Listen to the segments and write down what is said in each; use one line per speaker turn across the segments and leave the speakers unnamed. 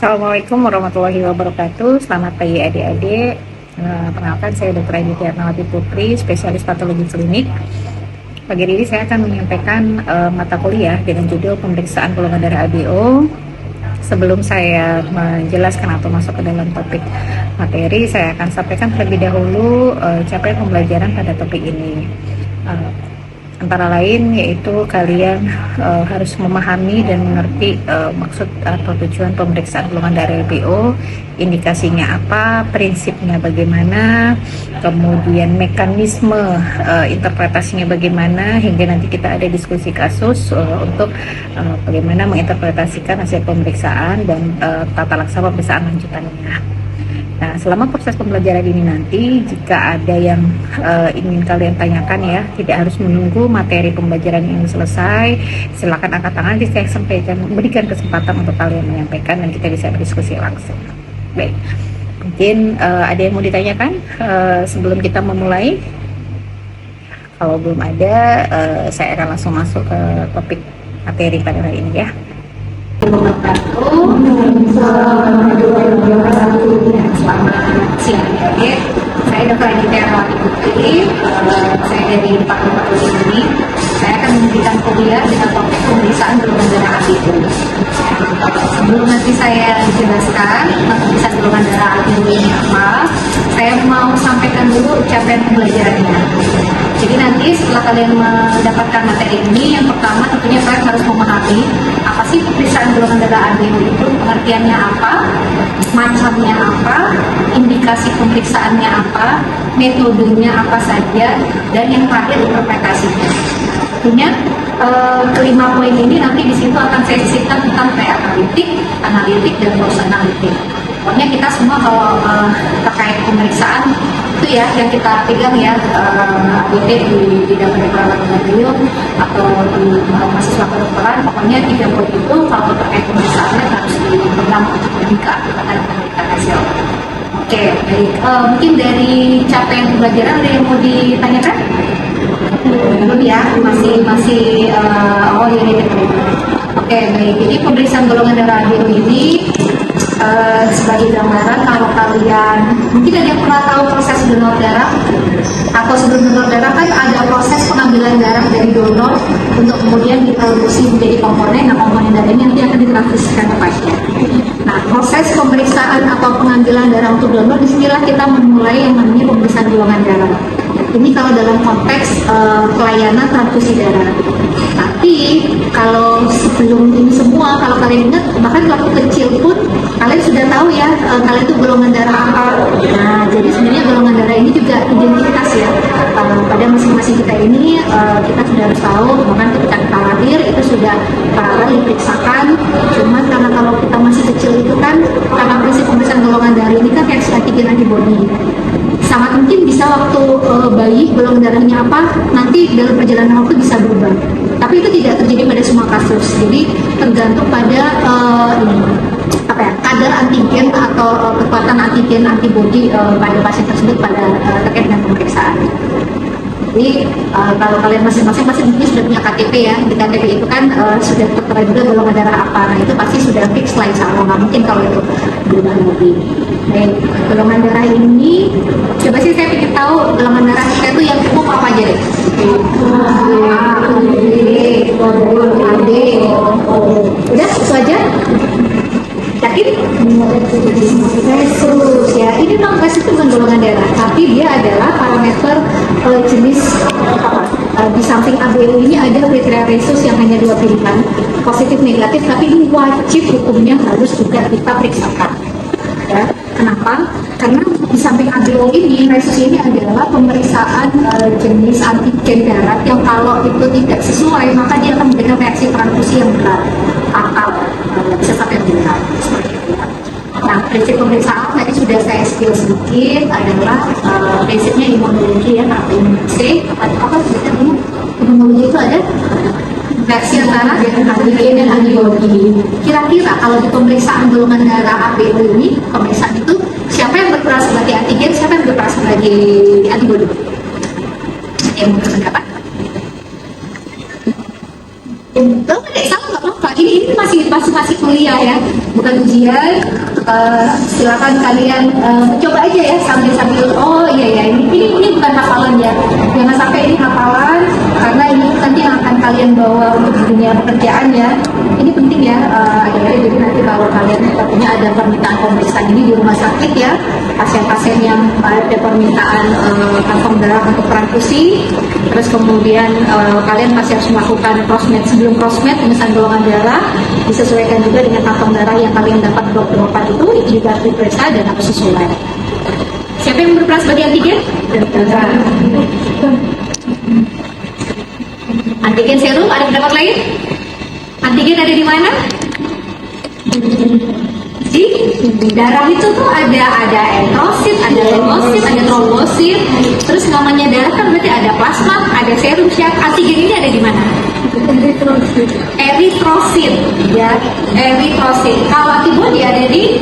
Assalamualaikum warahmatullahi wabarakatuh. Selamat pagi adik-adik. Perkenalkan, saya Dr. Aditya Ernawati Putri, spesialis patologi klinik. Pagi ini saya akan menyampaikan mata kuliah dengan judul pemeriksaan golongan darah ABO. Sebelum saya menjelaskan atau masuk ke dalam topik materi, saya akan sampaikan terlebih dahulu capaian pembelajaran pada topik ini. Antara lain yaitu kalian harus memahami dan mengerti maksud atau tujuan pemeriksaan golongan darah ABO, indikasinya apa, prinsipnya bagaimana, kemudian mekanisme interpretasinya bagaimana, hingga nanti kita ada diskusi kasus untuk bagaimana menginterpretasikan hasil pemeriksaan dan tata laksana pemeriksaan lanjutannya. Nah, selama proses pembelajaran ini nanti, jika ada yang ingin kalian tanyakan ya, tidak harus menunggu materi pembelajaran ini selesai. Silakan angkat tangan, nanti saya sampaikan, berikan kesempatan untuk kalian menyampaikan dan kita bisa berdiskusi langsung. Baik, mungkin ada yang mau ditanyakan sebelum kita memulai? Kalau belum ada, saya akan langsung masuk ke topik materi pada hari ini ya. Selamat siang adik-adik. Saya Dr. Aditya Ernawati Putri. Saya dari Departemen Patologi Klinik. Saya akan memberikan kuliah dengan topik pemeriksaan golongan darah ABO. Sebelum nanti saya jelaskan pemeriksaan golongan darah ABO ini apa, saya mau sampaikan dulu capaian pembelajarannya. Jadi nanti setelah kalian mendapatkan materi ini, yang pertama tentunya kalian harus memahami apa sih pemeriksaan golongan darah ABO itu, pengertiannya apa, macamnya apa, indikasi pemeriksaannya apa, metodenya apa saja, dan yang terakhir interpretasinya. Tentunya kelima poin ini nanti di situ akan saya sisipkan tentang analitik, dan post analitik. Pokoknya kita semua kalau terkait pemeriksaan itu ya yang kita pegang ya, ABT di bidang kedokteran laboratorium atau di mahasiswa kedokteran, pokoknya 3 poin itu kalau terkait pemeriksaannya harus dipegang untuk logika dan memberikan hasil. Oke, baik. Mungkin dari capaian pembelajaran ada yang mau ditanyakan? Belum ya, masih oh ini. Oke, baik. Jadi pemeriksaan golongan darah ABO ini sebagai gambaran, kalau kalian mungkin ada yang pernah tahu proses donor darah atau sebelum donor darah kan ada proses pengambilan darah dari donor untuk kemudian diproduksi menjadi komponen. Nah, komponen darah ini nanti akan ditransfusikan ke pasien. Nah, proses pemeriksaan atau pengambilan darah untuk donor, disinilah kita memulai yang namanya pemeriksaan golongan darah. Ini kalau dalam konteks pelayanan transfusi darah. Tapi kalau sebelum ini semua, kalau kalian ingat, bahkan waktu kecil pun kalian sudah tahu ya, kalian itu golongan darah apa. Nah, jadi sebenarnya golongan darah ini juga identitas ya. Pada masing-masing kita ini, kita sudah harus tahu, bahkan ketika kita lahir itu sudah diperiksakan. Cuman karena kalau kita masih kecil itu kan, karena prinsip pemeriksaan golongan darah ini kan reaksi antigen antibody. Sangat mungkin bisa waktu bayi golongan darahnya apa, nanti dalam perjalanan waktu bisa berubah. Tapi itu tidak terjadi pada semua kasus. Jadi tergantung pada kadar antigen atau kekuatan antigen antibody pada pasien tersebut pada terkait dengan pemeriksaan. Jadi kalau kalian masing-masing pasti mungkin sudah punya KTP ya. Di KTP itu kan sudah tertera juga golongan darah apa. Nah, itu pasti sudah fix lah, insya Allah. Nggak mungkin kalau itu berubah lagi. Dan golongan darah ini, coba sih saya ingin tahu golongan darah kita itu yang umum apa aja deh. Udah itu aja. Yakin? Resus ya. Ini memang resus itu bukan golongan darah, tapi dia adalah parameter jenis apa? Di samping ABO ini ada kriteria resus yang hanya 2 pilihan, positif negatif, tapi ini wajib hukumnya harus juga kita periksakan. Ya, kenapa? Karena di samping ABO ini, resus ini adalah pemeriksaan jenis antigen darah yang kalau itu tidak sesuai, maka dia akan memberikan reaksi transfusi yang berat atau bisa sampai berat. Nah, prinsip pemeriksaan tadi sudah saya spill sedikit, adalah prinsipnya imunologi ya, imunologi. Apa sebetulnya imunologi itu ada reaksi antara antigen dan antibody. Kira-kira kalau di pemeriksaan golongan darah ABO ini, pemeriksaan itu siapa yang berperan sebagai antigen, siapa yang berperan sebagai antibody? Yang berpendapat? Betul, salah nggak apa-apa. Ini masih kuliah ya. bukan ujian. Silakan kalian coba aja ya sambil oh iya ya ini bukan hafalan ya, jangan sampai ini hafalan karena ini nanti yang akan kalian bawa untuk dunia pekerjaan ya. Ini penting ya adik-adik. Jadi nanti kalau kalian sepertinya ada permintaan pemeriksaan ini di rumah sakit ya, pasien-pasien yang ada permintaan kantong darah untuk transfusi, terus kemudian kalian masih harus melakukan crossmed. Sebelum crossmed pemeriksaan golongan darah disesuaikan juga dengan kantong darah yang kalian dapat dokter obat itu juga harus diperiksa dan harus sesuai. Siapa yang berperan sebagai antigen? Antigen serum ada pendapat lain? Antigen ada di mana? Di darah itu tuh ada eritrosit, ada leukosit, ada trombosit. Terus namanya darah kan berarti ada plasma, ada serum. Antigen ini ada di mana? Eritrosit ya, eritrosit. Kalau antibodi ada di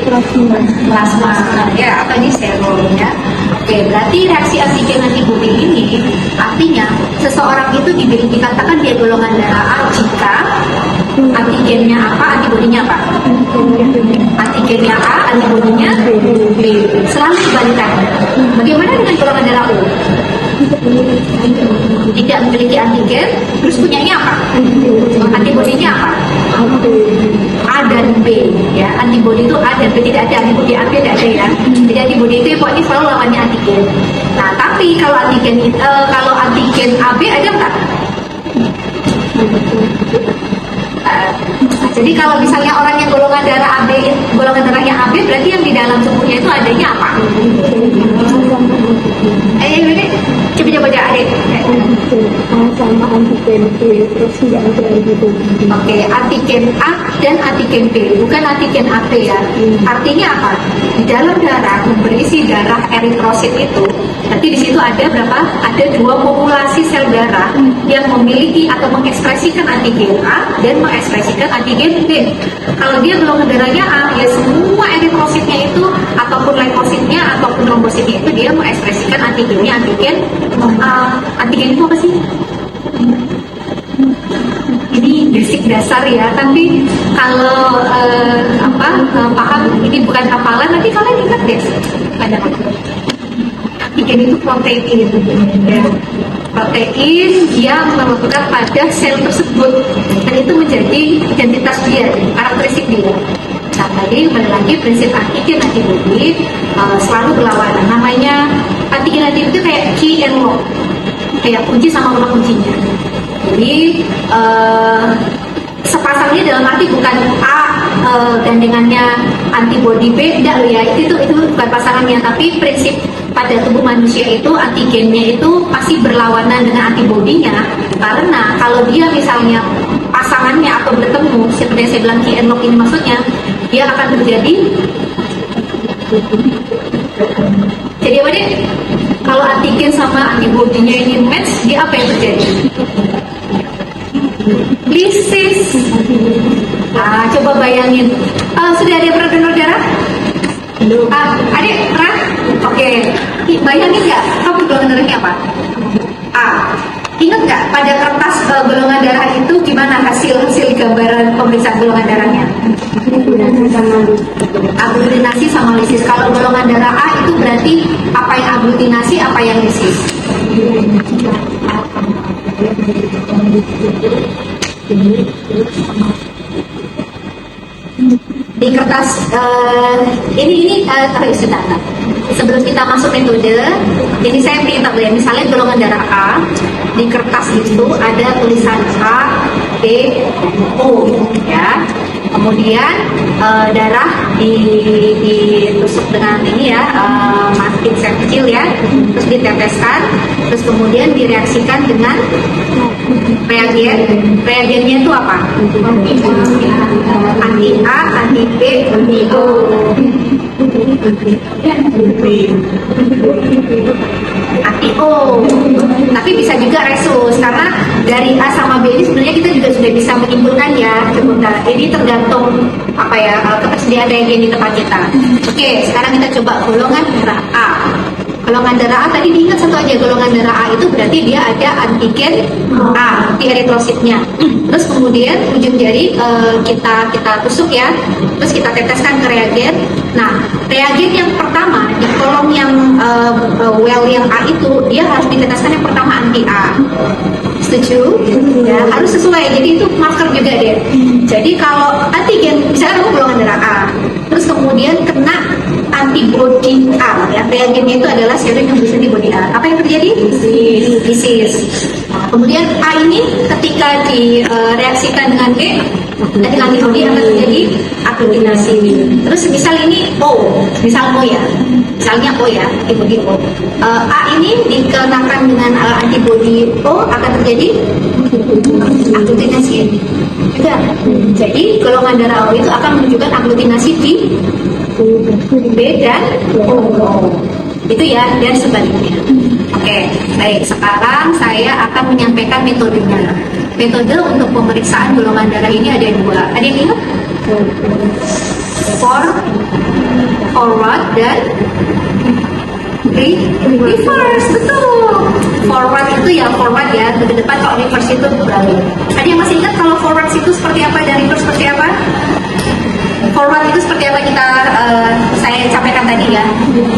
plasma ya, atau di serum ya. Oke, berarti reaksi antigen antibodi ini artinya seseorang itu dikatakan dia golongan darah A jika antigennya apa, antibodinya apa? Antigennya A, antibodinya B. Selalu kebalikan. Bagaimana dengan golongan darah O? Tidak memiliki antigen, terus punyanya apa? Antibodinya apa? A dan B ya. Antibodi itu A dan B, tidak ada antibodi A, B tidak ada ya. Jadi antibodi itu pokoknya selalu lawannya antigen. Nah, tapi kalau antigen AB ada nggak? Jadi kalau misalnya orang yang golongan darah AB, golongan darahnya AB, berarti yang di dalam tubuhnya itu adanya apa? Coba adik.
Sama antigen B, terus tidak ada gitu.
Oke, antigen A dan antigen B, bukan antigen AB ya. Artinya apa? Di dalam darah berisi darah eritrosit itu, nanti di situ ada berapa? Ada 2 populasi sel darah yang memiliki atau mengekspresikan antigen A dan mengekspresikan antigen B. Kalau dia golongan darahnya A, ya semua eritrositnya itu ataupun leukositnya ataupun trombositnya itu dia mengekspresikan antigennya antigen A. Antigen itu apa sih? Ini basic dasar ya, tapi kalau paham ini bukan hafalan, nanti kalian ingat deh ada antigen itu protein ya. Protein yang melekat pada sel tersebut dan itu menjadi identitas dia, karakteristik dia. Nah, tadi kembali lagi prinsip antigen antibodi selalu berlawanan. Namanya antigen antibodi itu kayak key and lock, kayak kunci sama rumah kuncinya. Jadi sepasangnya dalam arti bukan A gandengannya antibodi B, tidak ya, itu bukan pasangannya, tapi prinsip pada tubuh manusia itu antigennya itu pasti berlawanan dengan antibodinya, karena kalau dia misalnya pasangannya atau bertemu seperti yang saya bilang key and lock ini maksudnya dia akan terjadi jadi apa deh? Kalau antigen sama antibodinya ini match, dia apa yang terjadi? Lisis. Nah, coba bayangin. Sudah ada yang pernah donor darah? Adik pernah? Oke. Bayangin nggak? Kamu golongan darahnya apa? A. Ingat nggak pada kertas golongan darah itu gimana hasil gambaran pemeriksaan golongan darahnya? Aglutinasi sama lisis. Kalau golongan darah A itu berarti apa yang aglutinasi, apa yang lisis? Di kertas ini sudah. Sebelum kita masuk metode, ini saya ingin tahu ya, misalnya golongan darah A, di kertas itu ada tulisan A, B, O, ya. Kemudian darah ditusuk dengan ini ya, masking set kecil ya, terus diteteskan, terus kemudian direaksikan dengan reagen. Reagennya itu apa? Anti A, anti B, anti O. Anti O. Tapi bisa juga resus, karena dari A sama B ini sebenarnya kita juga sudah bisa menyimpulkan ya. Ini tergantung apa ya, ketersediaan reagen di tempat kita. Oke, sekarang kita coba golongan darah A. Golongan darah darah A tadi diingat satu aja, golongan darah A itu berarti dia ada antigen A di eritrositnya. Terus kemudian ujung jari kita tusuk ya, terus kita teteskan ke reagen. Nah, reagen yang pertama di kolom yang well yang A itu dia harus diteteskan yang pertama anti A. Setuju? Ya, harus sesuai. Jadi itu marker juga deh. Jadi kalau antigen, misalnya kamu golongan darah A, terus kemudian kena antibody A, ya reagennya itu adalah serum yang bisa antibody A. Apa yang terjadi? Disease. Kemudian A ini ketika direaksikan dengan B, dengan antibody akan terjadi aglutinasi. Terus misal ini O, misalnya O ya, antibody O. A ini dikenakan dengan antibody O akan terjadi aglutinasi juga. Jadi golongan darah O itu akan menunjukkan aglutinasi di B dan O. Itu ya, dan sebaliknya. Oke, baik. Sekarang saya akan menyampaikan metodenya. Metode untuk pemeriksaan golongan darah ini ada dua. Ada yang ingat? Forward dan reverse. Betul. Forward itu ya forward ya, ke depan. Kalau reverse itu berbalik. Ada yang masih ingat kalau forward itu seperti apa dan reverse seperti apa? Forward itu seperti apa saya sampaikan tadi ya.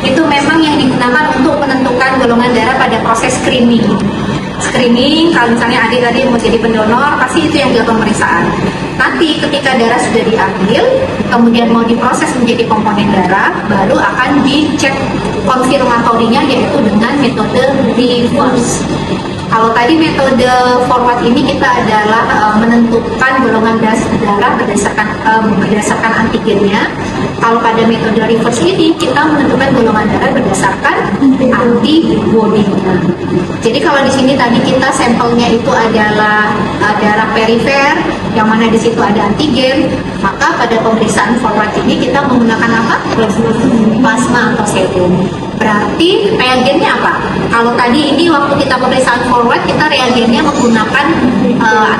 Itu memang yang digunakan untuk menentukan golongan darah pada proses screening. Screening, kalau misalnya adik tadi mau jadi pendonor, pasti itu yang dilakukan pemeriksaan. Nanti ketika darah sudah diambil, kemudian mau diproses menjadi komponen darah, baru akan dicek konfirmatorinya yaitu dengan metode reverse. Kalau tadi metode forward ini kita adalah menentukan golongan darah berdasarkan antigennya. Kalau pada metode reverse ini kita menentukan golongan darah berdasarkan antibody-nya. Jadi kalau di sini tadi kita sampelnya itu adalah darah perifer, yang mana di situ ada antigen, maka pada pemeriksaan forward ini kita menggunakan apa? Plasma atau serum. Berarti reagennya apa? Kalau tadi ini waktu kita pemeriksaan forward, kita reagennya menggunakan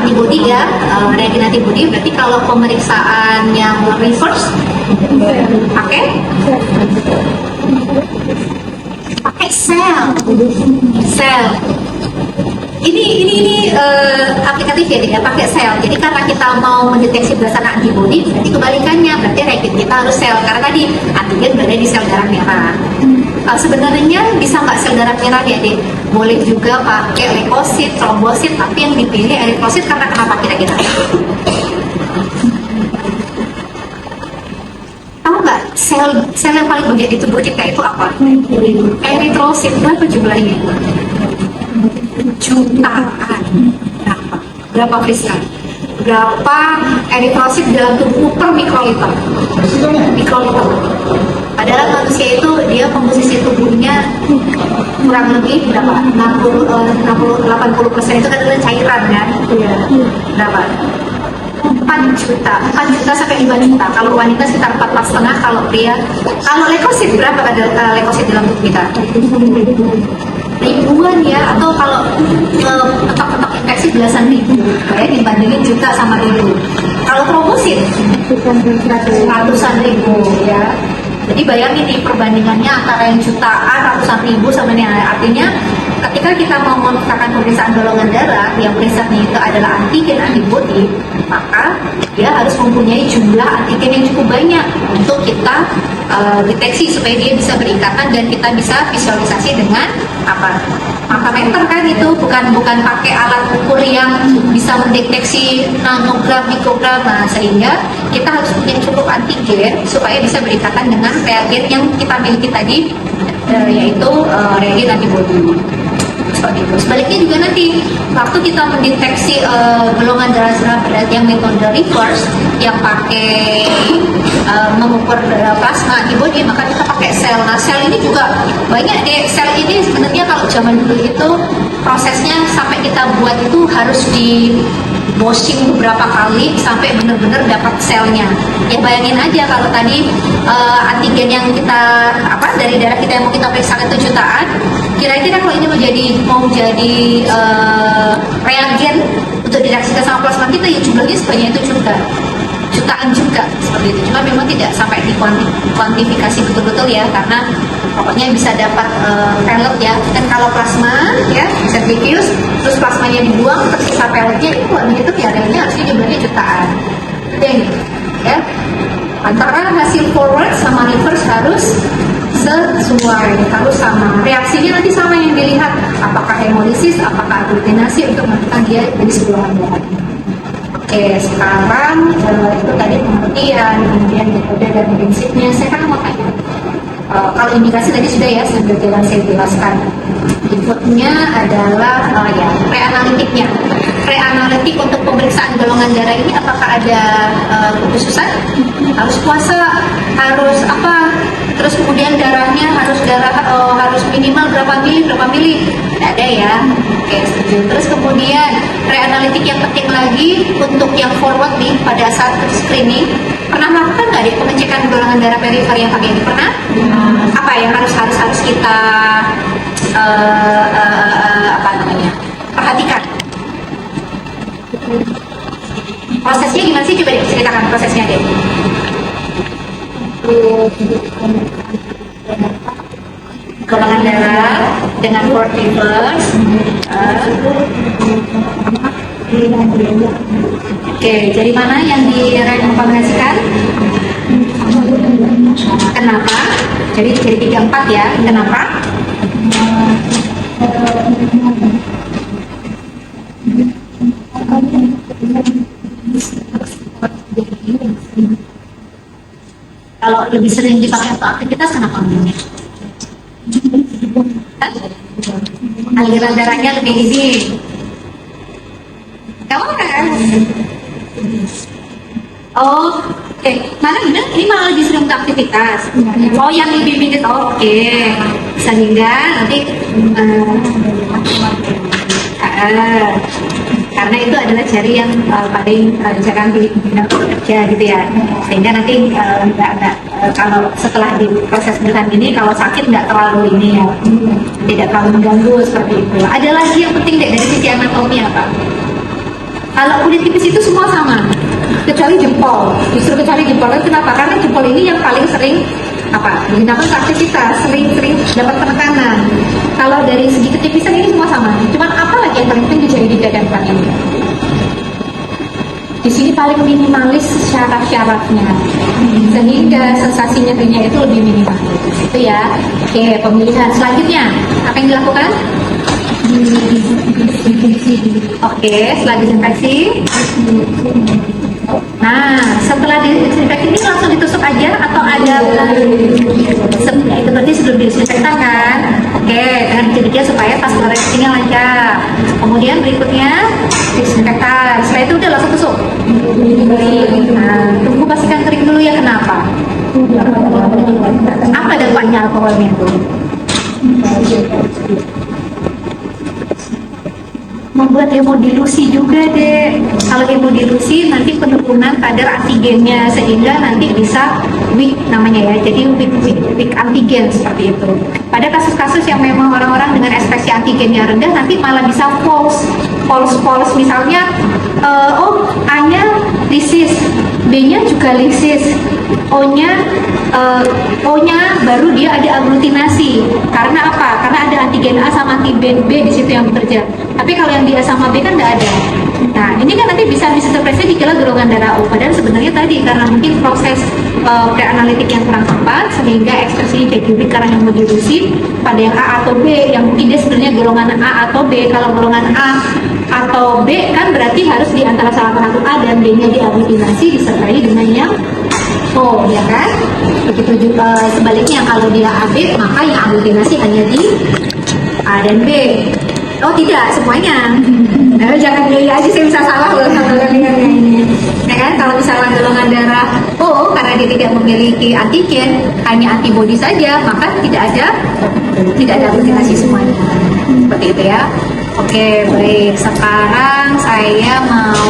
antibody ya, reagen antibody. Berarti kalau pemeriksaan yang reverse, pakai sel. Ini aplikatif ya, pakai sel. Jadi karena kita mau mendeteksi berdasarkan antibody, berarti kebalikannya, berarti reagen kita harus sel. Karena tadi antigen berada di sel darah merah. Sebenarnya bisa nggak sel darah merah ya, Dek? Boleh juga pakai leukosit, trombosit, tapi yang dipilih eritrosit karena kenapa kira-kira? Tahu nggak sel yang paling banyak di tubuh kita itu apa? Eritrosit. Berapa jumlahnya? Jutaan. Berapa Friska? Berapa eritrosit dalam tubuh per mikroliter? Padahal manusia itu dia komposisi tubuhnya kurang lebih berapa? 80% itu kan adalah cairan kan? Berapa? 4 juta sampai 5 juta. Kalau wanita sekitar 4,5, kalau pria. Kalau leukosit berapa ada leukosit dalam tubuh kita? Ribuan ya, atau kalau petak-petak infeksi belasan ribu ya, dibandingin juta sama ribu. Kalau trombosit ratusan ribu ya. Jadi bayangin nih perbandingannya antara yang jutaan, ratusan ribu sama ini. Artinya ketika kita mau melakukan pemeriksaan golongan darah yang periksanya itu adalah antigen antibody, maka dia harus mempunyai jumlah antigen yang cukup banyak untuk kita deteksi supaya dia bisa berikatan dan kita bisa visualisasi dengan apa? Makameter kan itu bukan pakai alat ukur yang bisa mendeteksi nanogram, mikrogram. Nah, sehingga kita harus punya cukup antigen supaya bisa berikatan dengan reagen yang kita miliki tadi, yaitu reagen antibody. Seperti itu. Sebaliknya juga nanti waktu kita mendeteksi golongan darah berat yang metode reverse yang pakai mengukur plasma antibody, maka kita pakai sel. Nah, sel ini juga banyak deh. Sel ini sebenarnya kalau zaman dulu itu prosesnya sampai kita buat itu harus di washing beberapa kali sampai benar-benar dapat selnya. Ya bayangin aja kalau tadi antigen yang kita dari darah kita yang mau kita periksa itu jutaan, kira-kira kalau ini mau jadi reagen untuk direaksikan sama plasma kita, ya jumlahnya sebanyak itu jutaan juga seperti itu. Cuma memang tidak sampai dikuantifikasi betul-betul ya, karena pokoknya bisa dapat pellet ya. Dan kalau plasma ya sentrifuge, terus plasmanya dibuang, tersisa pelletnya itu begitu ya, realnya harusnya jumlahnya jutaan. Itu yang gitu ya. Antara hasil forward sama reverse harus sesuai, harus sama. Reaksinya nanti sama yang dilihat, apakah hemolisis, apakah aglutinasi untuk menentukan dia jadi golongan darah. Oke, sekarang itu tadi pengertian, kemudian metode dan prinsipnya. Saya kan mau tanya, kalau indikasi tadi sudah ya, sambil jalan saya jelaskan. Inputnya adalah ya preanalitiknya. Preanalitik untuk pemeriksaan golongan darah ini apakah ada kekhususan? Harus puasa, harus apa? Terus kemudian darahnya harus harus minimal berapa mili? Tidak ada ya. Oke, setuju. Terus kemudian preanalitik yang penting lagi untuk yang forward nih pada saat screening, pernah melakukan nggak deh pengecekan golongan darah perifer yang pakai ini? Pernah? Apa yang harus kita apa namanya, perhatikan? Prosesnya gimana sih? Coba ceritakan prosesnya deh. Golongan darah dengan port reverse. Oke, jadi mana yang direkomendasikan? Kenapa? Jadi 3-4 ya. Kenapa? Kalau lebih sering dipakai untuk aktivitas, kenapa? Aliran darahnya lebih ini. Kamu kan? Oh, oke. Mana gimana? Ini malah lebih sering untuk aktivitas. Oh, yang lebih minit. Oke. Sehingga nanti karena itu adalah jari yang paling jarang bekerja gitu ya, sehingga nanti kalau setelah di proses bertahan ini kalau sakit nggak terlalu ini ya, tidak terlalu mengganggu seperti itu. Ada lagi yang penting deh dari sisi anatomi apa? Kalau kulit tipis itu semua sama kecuali jempol, justru kecuali jempol. Kenapa? Karena jempol ini yang paling sering digunakan aktivitas, sering dapat penekanan. Kalau dari segi ketipisan ini semua sama. Cuman apa lagi yang paling penting di jari dan depan ini? Di sini paling minimalis syarat-syaratnya, sehingga sensasi nyerinya itu lebih minimalis. Itu ya. Oke, pemilihan selanjutnya apa yang dilakukan? Oke, setelah disinfeksi. Nah, setelah disinfeksi ini langsung ditusuk aja atau ada itu berarti sebelum disinfektan kan? Oke, dengan demikian supaya pas reaksinya lancar. Kemudian berikutnya disinfektan. Setelah itu udah langsung tusuk. Nah, tunggu pastikan kering dulu ya. Kenapa? Apa dampaknya alkoholnya itu? Membuat hemodilusi juga deh. Kalau hemodilusi nanti penurunan kadar antigennya, sehingga nanti bisa weak namanya ya, jadi weak antigen seperti itu. Pada kasus-kasus yang memang orang-orang dengan ekspresi antigennya rendah nanti malah bisa false misalnya A-nya lisis, B-nya juga lisis, O-nya baru dia ada aglutinasi. Karena apa? Karena ada antigen A sama antigen B di situ yang bekerja. Tapi kalau yang di A sama B kan tidak ada. Nah, ini kan nanti bisa terdeteksi dikira golongan darah O. Padahal sebenarnya tadi karena mungkin proses preanalitik yang kurang tepat sehingga ekspresinya jadi weak karena hemodilusi pada yang A atau B, yang mungkin dia sebenarnya golongan A atau B. Kalau golongan A atau B kan berarti harus di antara salah satu A dan B-nya diaglutinasi disertai dengan yang O, ya kan? Begitu juga sebaliknya kalau dia AB maka yang aglutinasi hanya di A dan B. Oh tidak, semuanya. Nah, jangan milih aja, saya bisa salah loh sama dengan ini. Ya kan, kalau misalnya golongan darah O karena dia tidak memiliki antigen, hanya antibodi saja, maka tidak ada aglutinasi semuanya. Seperti itu ya. Oke, baik. Sekarang saya mau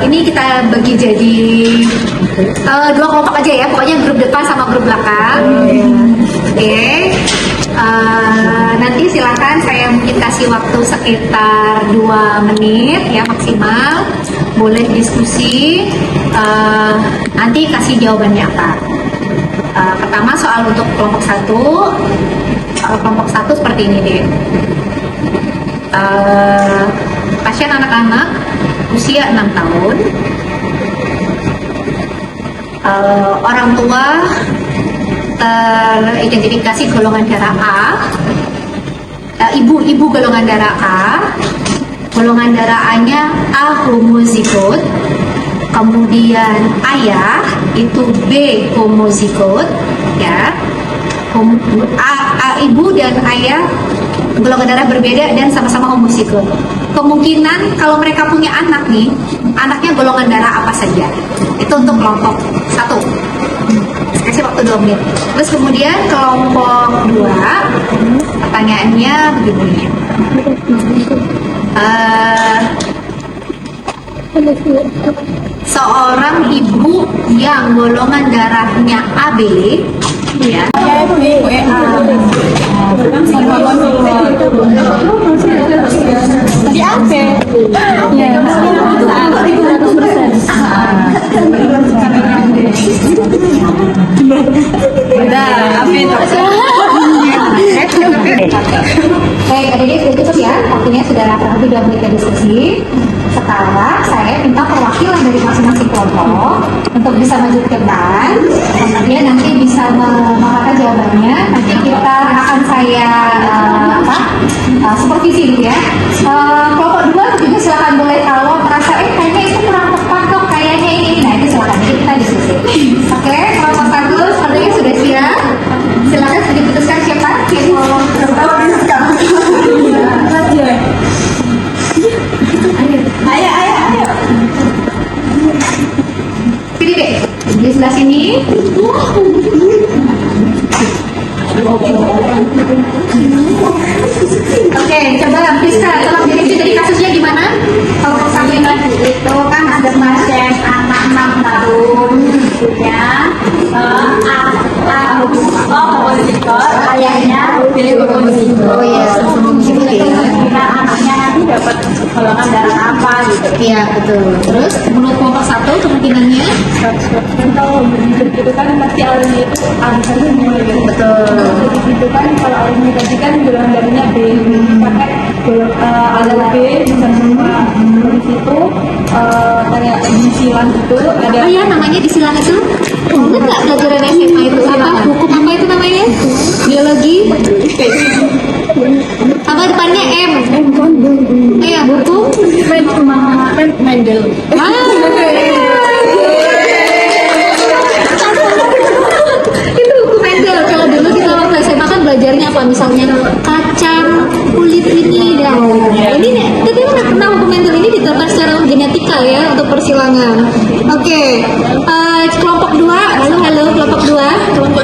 ini kita bagi jadi 2 kelompok aja ya, pokoknya grup depan sama grup belakang. Oke. Nanti silakan saya mungkin kasih waktu sekitar 2 menit ya maksimal. boleh diskusi. Nanti kasih jawabannya apa. Pertama soal untuk kelompok satu seperti ini deh. Pasien anak-anak usia 6 tahun, orang tua teridentifikasi golongan darah A, ibu golongan darah A, golongan darah A-nya A homozigot, kemudian ayah itu B homozigot, ya. Ibu dan ayah golongan darah berbeda dan sama-sama homozigot. Kemungkinan kalau mereka punya anak nih, anaknya golongan darah apa saja. Itu untuk kelompok 1. Kasih waktu 2 menit. Terus kemudian kelompok 2, pertanyaannya begini. Seorang ibu yang golongan darahnya AB, ya.
Di AP. Ya.
Baik, adik-adik sudah cukup ya. Waktunya sudah kurang lebih 2 menit diskusi. Sekarang saya minta perwakilan dari masing-masing kelompok untuk bisa maju ke depan. Ya, nanti bisa mengatakan jawabannya. Nanti kita akan saya supervisi gitu ya. Kelompok 2 juga silakan boleh kalau merasa kayaknya itu kurang tepat kok, kayaknya ini. Nah, itu silakan jadi kita diskusi. Oke, kelompok 1 sepertinya sudah siap. Silakan diputuskan siapa yang mau Ayo. Sini deh, di sebelah sini. Oke, coba Priska, tolong direksi dari kasusnya gimana? Kalau kesampingan itu kan ada pasien anak 6 tahun, punya ayahnya oh iya, kita anaknya nanti dapat golongan darah apa gitu. Iya, betul. Terus menurut kelompok 1 kemungkinannya 100% kalau begitu kan pasti alumni itu alasannya mulai gitu. Betul. Begitu kan kalau alumni tadi kan golongan darahnya B, pakai ada B sama di situ kayak di silang itu ada. Oh iya, namanya di silang itu. Ingat nggak pelajaran SMA itu apa? Hukum apa itu namanya? Biologi. Apa depannya M? Iya, hukum. Mendel. Itu hukum Mendel. Kalau dulu kita waktu SMA kan belajarnya apa? Misalnya kacang, kulit ini dan ini nih. Tapi pernah hukum Mendel ini diterapkan secara genetika ya untuk persilangan. Oke. Kelompok 2, halo kelompok 2. Kelompok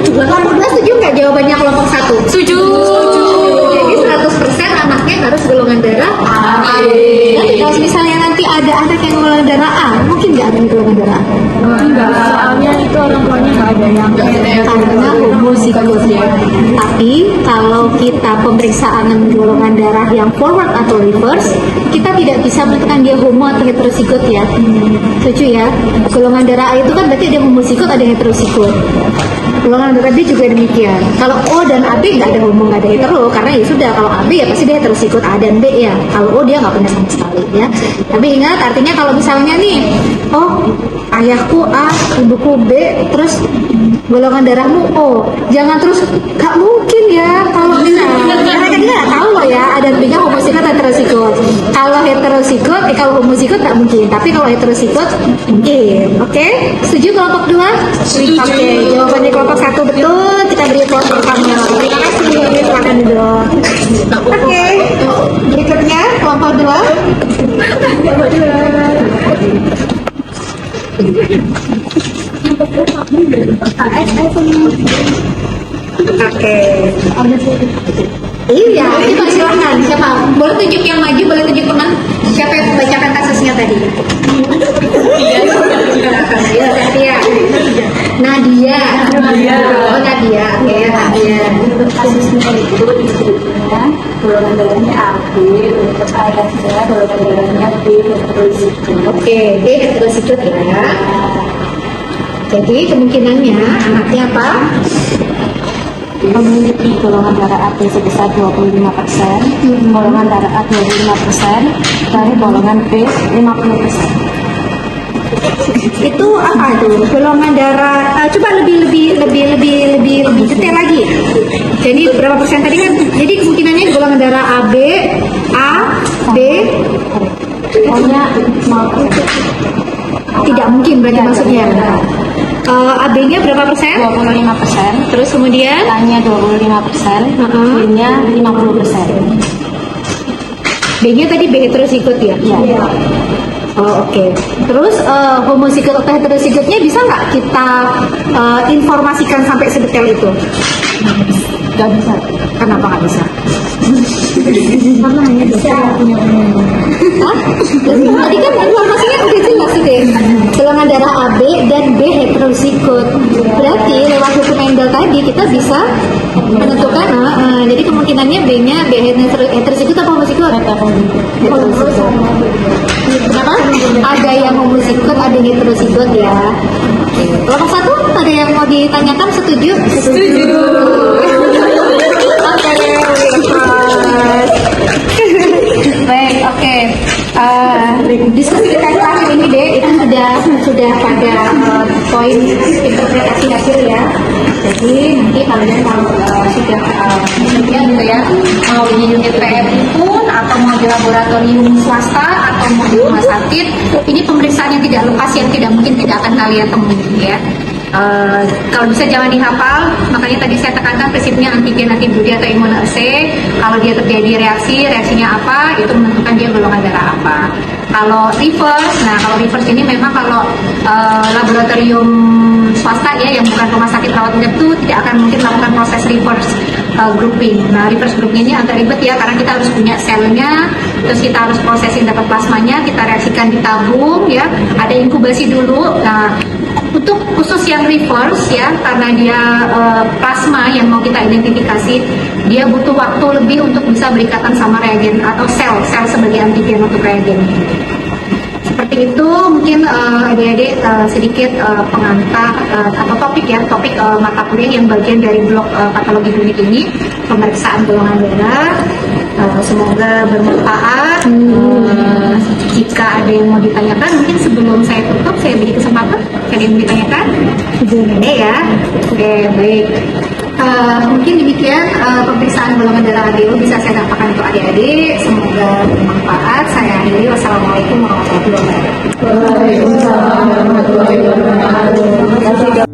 2 setuju nggak jawabannya kelompok 1? Setuju. Jadi 100% anaknya harus golongan darah A. Jadi kalau misalnya nanti ada anak yang golongan darah A, mungkin nggak ada yang golongan darah A?
Enggak, soalnya itu orang tuanya nggak ada yang
karena homozigot ya. Tapi kalau kita pemeriksaan golongan darah yang forward atau reverse, kita tidak bisa menentukan dia homo atau heterozigot ya. Setuju ya? Golongan darah A itu kan berarti ada homozigot, ada heterozigot. Golongan darah B juga demikian. Kalau O dan AB nggak ada homo, nggak ada hetero, karena ya sudah kalau AB ya pasti dia heterozigot A dan B ya. Kalau O dia nggak pernah sama sekali ya. Tapi ingat artinya kalau misalnya nih, oh ayahku A, ibuku B, terus golongan darahmu O, jangan terus nggak mungkin ya kalau misalnya karena kita nggak tahu loh ya ada B-nya homozigot atau heterozigot. Kalau heterozigot, kalau homozigot nggak mungkin, tapi kalau heterozigot mungkin. Oke, setuju kelompok 2? Oke, jawabannya kelompok 1 betul. Kita beri aplaus bersama. Terima kasih. Silakan duduk. Oke, berikutnya kelompok 2. Oke. Iya, itu silakan. Siapa? Boleh tunjuk yang maju, boleh tunjuk teman. Siapa yang membacakan kasusnya tadi? Iya, Nadia. Oh, Nadia. Oke, Nadia. Kasusnya itu disebutnya
golongan darahnya AB, untuk ayahnya golongan darahnya B heterozigot.
Oke, B heterozigot ya. Jadi kemungkinannya anaknya apa?
Memiliki golongan darah AB sebesar 25%, golongan darah A 25%, dan golongan B 50%.
Itu apa itu? Golongan darah coba lebih detail lagi. Jadi berapa persen tadi kan? Jadi kemungkinannya golongan darah AB, A, B
Pokoknya
tidak mungkin berarti maksudnya. AB-nya berapa persen?
25%,
Terus kemudian
A-nya 25%, B-nya 50%.
B-nya tadi B heterozigot ya?
Iya.
Oh, oke. Terus homozigot atau heterozigotnya bisa nggak kita informasikan sampai sedetail itu?
Gak bisa.
Kenapa nggak bisa?
Karena hanya bisa punya
Hah? Tadi kan informasinya udah jelas deh. Golongan darah AB dan B heterozigot. Berarti lewat hukum Mendel tadi kita bisa menentukan. Jadi kemungkinannya B-nya B heterozigot atau homozigot? Heterozigot. Kenapa? Ada yang homozigot, ada yang heterozigot ya. Kelompok satu ada yang mau ditanyakan? Setuju? Setuju. Baik, oke. Diskusi kita yang terakhir ini deh itu sudah pada poin interpretasi hasil ya. Jadi nanti kalian kalau sudah maksudnya gitu ya, mau di unit PMI pun atau mau di laboratorium swasta atau mau di rumah sakit, ini pemeriksaan yang tidak lepas yang tidak mungkin tidak akan kalian temui ya. Kalau bisa jangan dihafal, makanya tadi saya tekankan prinsipnya antigen, antibodi atau imunoassay. Kalau dia terjadi reaksinya apa, itu menentukan dia golongan darah apa. Kalau reverse, kalau reverse ini memang kalau laboratorium swasta ya, yang bukan rumah sakit rawat inap itu tidak akan mungkin melakukan proses reverse grouping. Nah, reverse grouping ini agak ribet ya, karena kita harus punya selnya, terus kita harus prosesin dapat plasmanya, kita reaksikan di tabung ya, ada inkubasi dulu. Nah, untuk khusus yang reverse ya, karena dia plasma yang mau kita identifikasi, dia butuh waktu lebih untuk bisa berikatan sama reagen atau sel sebagai antigen untuk reagen. Seperti itu mungkin adik-adik sedikit pengantar atau topik mata kuliah yang bagian dari blok patologi klinik ini, pemeriksaan golongan darah. Semoga bermanfaat. Jika ada yang mau ditanyakan, mungkin sebelum saya tutup saya beri kesempatan. Ada yang mau ditanyakan? Ada ya. Oke, baik. Mungkin demikian pemeriksaan golongan darah ADO bisa saya dapatkan untuk adik-adik. Semoga bermanfaat. Saya akhiri. Wassalamualaikum warahmatullahi wabarakatuh.
Waalaikumsalam warahmatullahi wabarakatuh.